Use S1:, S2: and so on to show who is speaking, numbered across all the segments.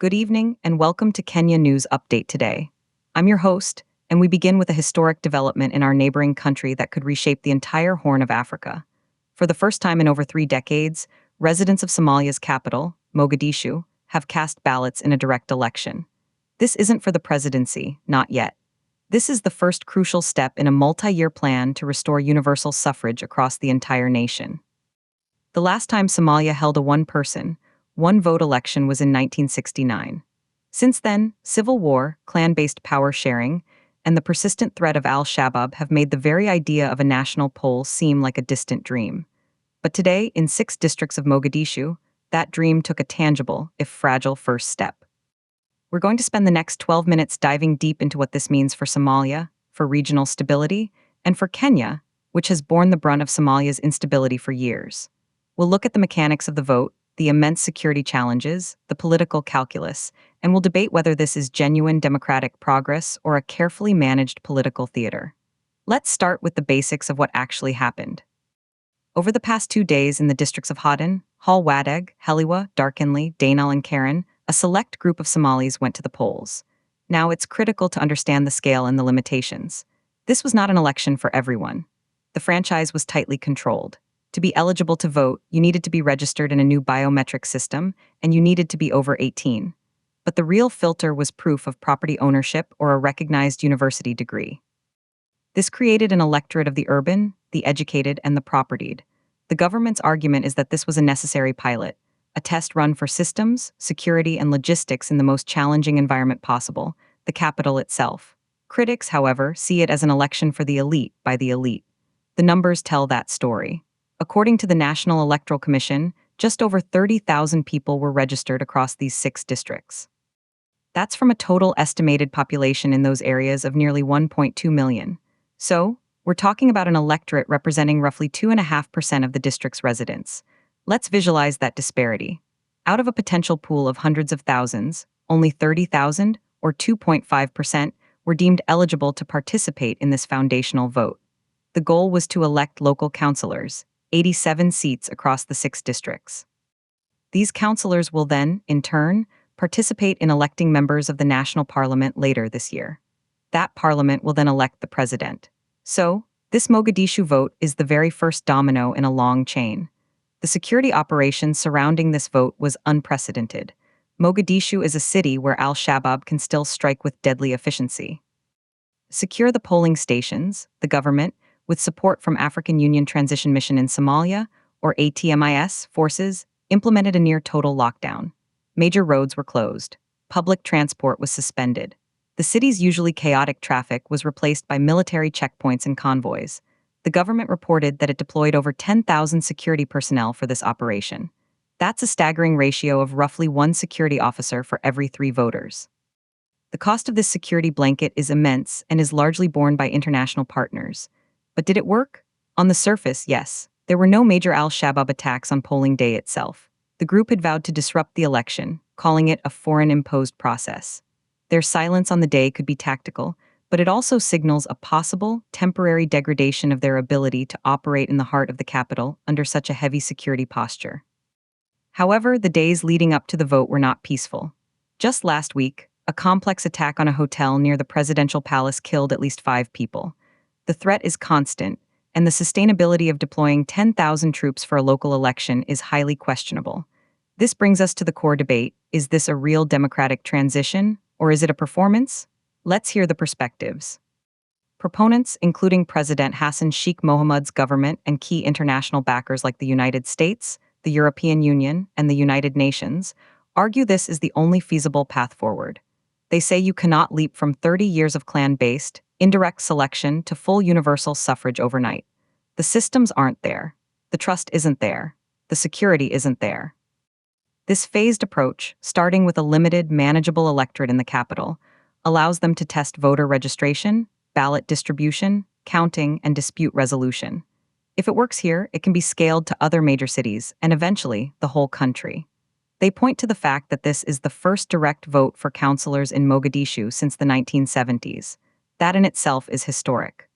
S1: Good evening and welcome to Kenya News Update today. I'm your host, and we begin with a historic development in our neighboring country that could reshape the entire Horn of Africa. For the first time in over 3 decades, residents of Somalia's capital, Mogadishu, have cast ballots in a direct election. This isn't for the presidency, not yet. This is the first crucial step in a multi-year plan to restore universal suffrage across the entire nation. The last time Somalia held a one-person, one-vote election was in 1969. Since then, civil war, clan-based power sharing, and the persistent threat of al-Shabaab have made the very idea of a national poll seem like a distant dream. But today, in 6 districts of Mogadishu, that dream took a tangible, if fragile, first step. We're going to spend the next 12 minutes diving deep into what this means for Somalia, for regional stability, and for Kenya, which has borne the brunt of Somalia's instability for years. We'll look at the mechanics of the vote, the immense security challenges, the political calculus, and we'll debate whether this is genuine democratic progress or a carefully managed political theater. Let's start with the basics of what actually happened. Over the past 2 days in the districts of Haden, Hal Wadeg, Heliwa, Darkinley, Dainal, and Karen, a select group of Somalis went to the polls. Now, it's critical to understand the scale and the limitations. This was not an election for everyone. The franchise was tightly controlled. To be eligible to vote, you needed to be registered in a new biometric system, and you needed to be over 18. But the real filter was proof of property ownership or a recognized university degree. This created an electorate of the urban, the educated, and the propertied. The government's argument is that this was a necessary pilot, a test run for systems, security, and logistics in the most challenging environment possible, the capital itself. Critics, however, see it as an election for the elite by the elite. The numbers tell that story. According to the National Electoral Commission, just over 30,000 people were registered across these 6 districts. That's from a total estimated population in those areas of nearly 1.2 million. So, we're talking about an electorate representing roughly 2.5% of the district's residents. Let's visualize that disparity. Out of a potential pool of hundreds of thousands, only 30,000, or 2.5%, were deemed eligible to participate in this foundational vote. The goal was to elect local councillors, 87 seats across the 6 districts. These councillors will then, in turn, participate in electing members of the national parliament later this year. That parliament will then elect the president. So, this Mogadishu vote is the very first domino in a long chain. The security operation surrounding this vote was unprecedented. Mogadishu is a city where al-Shabaab can still strike with deadly efficiency. Secure the polling stations, the government, with support from African Union Transition Mission in Somalia, or ATMIS, forces, implemented a near-total lockdown. Major roads were closed. Public transport was suspended. The city's usually chaotic traffic was replaced by military checkpoints and convoys. The government reported that it deployed over 10,000 security personnel for this operation. That's a staggering ratio of roughly 1 security officer for every 3 voters. The cost of this security blanket is immense and is largely borne by international partners. But did it work? On the surface, yes. There were no major al-Shabaab attacks on polling day itself. The group had vowed to disrupt the election, calling it a foreign-imposed process. Their silence on the day could be tactical, but it also signals a possible, temporary degradation of their ability to operate in the heart of the capital under such a heavy security posture. However, the days leading up to the vote were not peaceful. Just last week, a complex attack on a hotel near the presidential palace killed at least 5 people. The threat is constant, and the sustainability of deploying 10,000 troops for a local election is highly questionable. This brings us to the core debate: is this a real democratic transition, or is it a performance? Let's hear the perspectives. Proponents, including President Hassan Sheikh Mohammed's government and key international backers like the United States, the European Union, and the United Nations, argue this is the only feasible path forward. They say you cannot leap from 30 years of clan-based, indirect selection to full universal suffrage overnight. The systems aren't there. The trust isn't there. The security isn't there. This phased approach, starting with a limited, manageable electorate in the capital, allows them to test voter registration, ballot distribution, counting, and dispute resolution. If it works here, it can be scaled to other major cities and eventually the whole country. They point to the fact that this is the first direct vote for councillors in Mogadishu since the 1970s. That in itself is historic.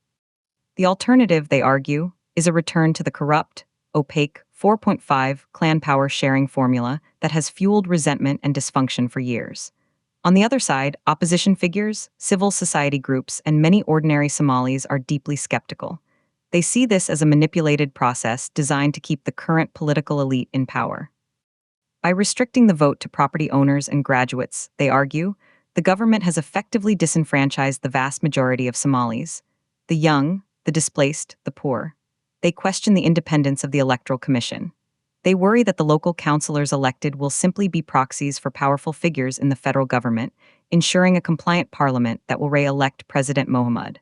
S1: The alternative, they argue, is a return to the corrupt, opaque, 4.5 clan power sharing formula that has fueled resentment and dysfunction for years. On the other side, opposition figures, civil society groups, and many ordinary Somalis are deeply skeptical. They see this as a manipulated process designed to keep the current political elite in power. By restricting the vote to property owners and graduates, they argue, the government has effectively disenfranchised the vast majority of Somalis: the young, the displaced, the poor. They question the independence of the Electoral Commission. They worry that the local councillors elected will simply be proxies for powerful figures in the federal government, ensuring a compliant parliament that will re-elect President Mohammed.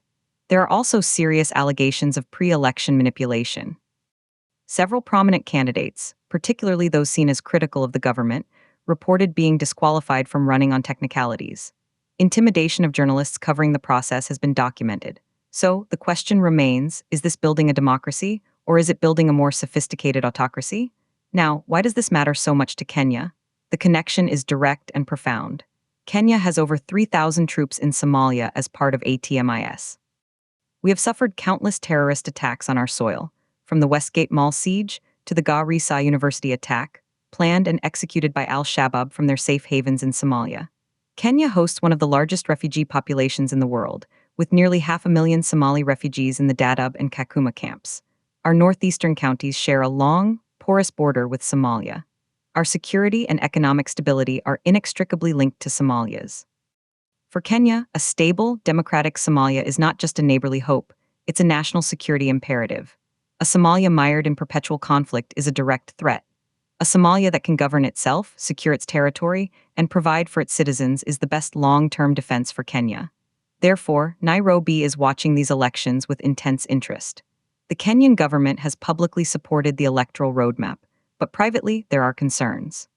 S1: There are also serious allegations of pre-election manipulation. Several prominent candidates, particularly those seen as critical of the government, reported being disqualified from running on technicalities. Intimidation of journalists covering the process has been documented. So, the question remains, is this building a democracy, or is it building a more sophisticated autocracy? Now, why does this matter so much to Kenya? The connection is direct and profound. Kenya has over 3,000 troops in Somalia as part of ATMIS. We have suffered countless terrorist attacks on our soil, from the Westgate Mall siege to the Garissa University attack, planned and executed by al-Shabaab from their safe havens in Somalia. Kenya hosts one of the largest refugee populations in the world, with nearly 500,000 Somali refugees in the Dadaab and Kakuma camps. Our northeastern counties share a long, porous border with Somalia. Our security and economic stability are inextricably linked to Somalia's. For Kenya, a stable, democratic Somalia is not just a neighborly hope, it's a national security imperative. A Somalia mired in perpetual conflict is a direct threat. A Somalia that can govern itself, secure its territory, and provide for its citizens is the best long-term defense for Kenya. Therefore, Nairobi is watching these elections with intense interest. The Kenyan government has publicly supported the electoral roadmap, but privately there are concerns.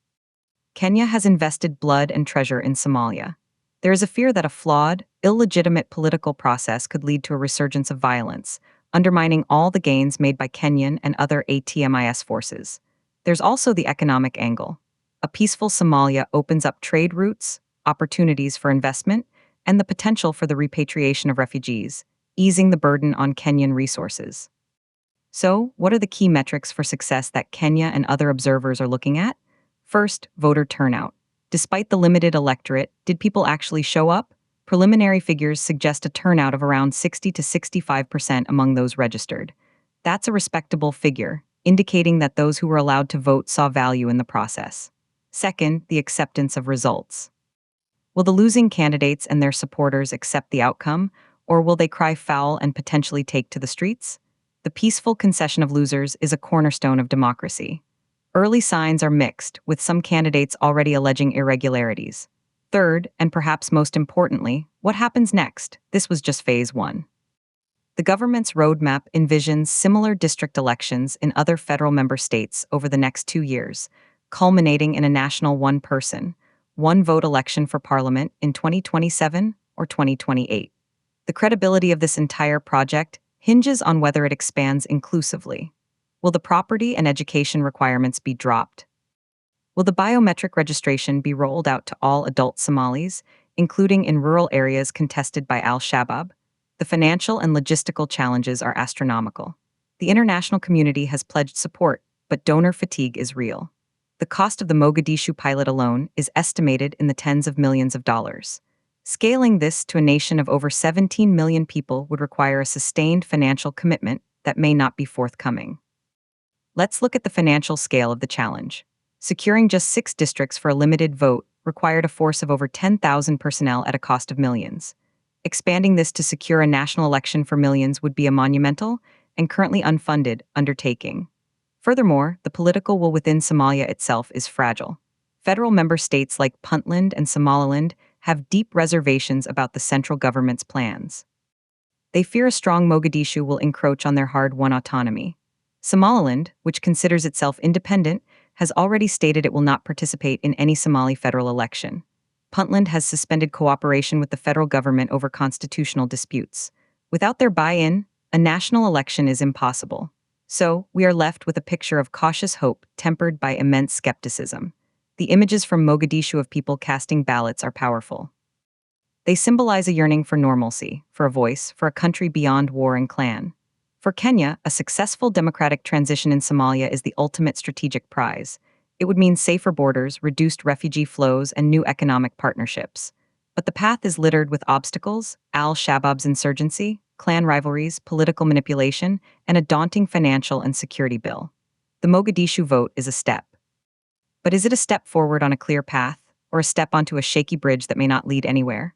S1: Kenya has invested blood and treasure in Somalia. There is a fear that a flawed, illegitimate political process could lead to a resurgence of violence, undermining all the gains made by Kenyan and other ATMIS forces. There's also the economic angle. A peaceful Somalia opens up trade routes, opportunities for investment, and the potential for the repatriation of refugees, easing the burden on Kenyan resources. So, what are the key metrics for success that Kenya and other observers are looking at? First, voter turnout. Despite the limited electorate, did people actually show up? Preliminary figures suggest a turnout of around 60 to 65% among those registered. That's a respectable figure, indicating that those who were allowed to vote saw value in the process. Second, the acceptance of results. Will the losing candidates and their supporters accept the outcome, or will they cry foul and potentially take to the streets? The peaceful concession of losers is a cornerstone of democracy. Early signs are mixed, with some candidates already alleging irregularities. Third, and perhaps most importantly, what happens next? This was just phase one. The government's roadmap envisions similar district elections in other federal member states over the next 2 years, culminating in a national one-person, one-vote election for parliament in 2027 or 2028. The credibility of this entire project hinges on whether it expands inclusively. Will the property and education requirements be dropped? Will the biometric registration be rolled out to all adult Somalis, including in rural areas contested by al-Shabaab? The financial and logistical challenges are astronomical. The international community has pledged support, but donor fatigue is real. The cost of the Mogadishu pilot alone is estimated in the tens of millions of dollars. Scaling this to a nation of over 17 million people would require a sustained financial commitment that may not be forthcoming. Let's look at the financial scale of the challenge. Securing just 6 districts for a limited vote required a force of over 10,000 personnel at a cost of millions. Expanding this to secure a national election for millions would be a monumental and currently unfunded undertaking. Furthermore, the political will within Somalia itself is fragile. Federal member states like Puntland and Somaliland have deep reservations about the central government's plans. They fear a strong Mogadishu will encroach on their hard-won autonomy. Somaliland, which considers itself independent, has already stated it will not participate in any Somali federal election. Puntland has suspended cooperation with the federal government over constitutional disputes. Without their buy-in, a national election is impossible. So, we are left with a picture of cautious hope tempered by immense skepticism. The images from Mogadishu of people casting ballots are powerful. They symbolize a yearning for normalcy, for a voice, for a country beyond war and clan. For Kenya, a successful democratic transition in Somalia is the ultimate strategic prize. It would mean safer borders, reduced refugee flows, and new economic partnerships. But the path is littered with obstacles: al Shabaab's insurgency, clan rivalries, political manipulation, and a daunting financial and security bill. The Mogadishu vote is a step. But is it a step forward on a clear path, or a step onto a shaky bridge that may not lead anywhere?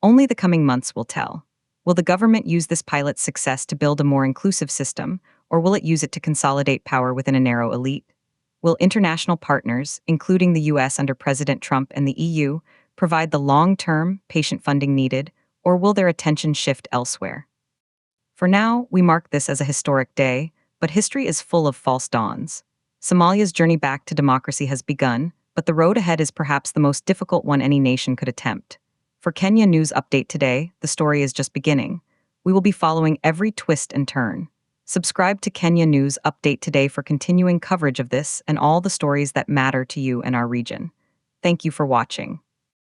S1: Only the coming months will tell. Will the government use this pilot's success to build a more inclusive system, or will it use it to consolidate power within a narrow elite? Will international partners, including the US under President Trump and the EU, provide the long-term, patient funding needed, or will their attention shift elsewhere? For now, we mark this as a historic day, but history is full of false dawns. Somalia's journey back to democracy has begun, but the road ahead is perhaps the most difficult one any nation could attempt. For Kenya News Update today, the story is just beginning. We will be following every twist and turn. Subscribe to Kenya News Update today for continuing coverage of this and all the stories that matter to you and our region. Thank you for watching.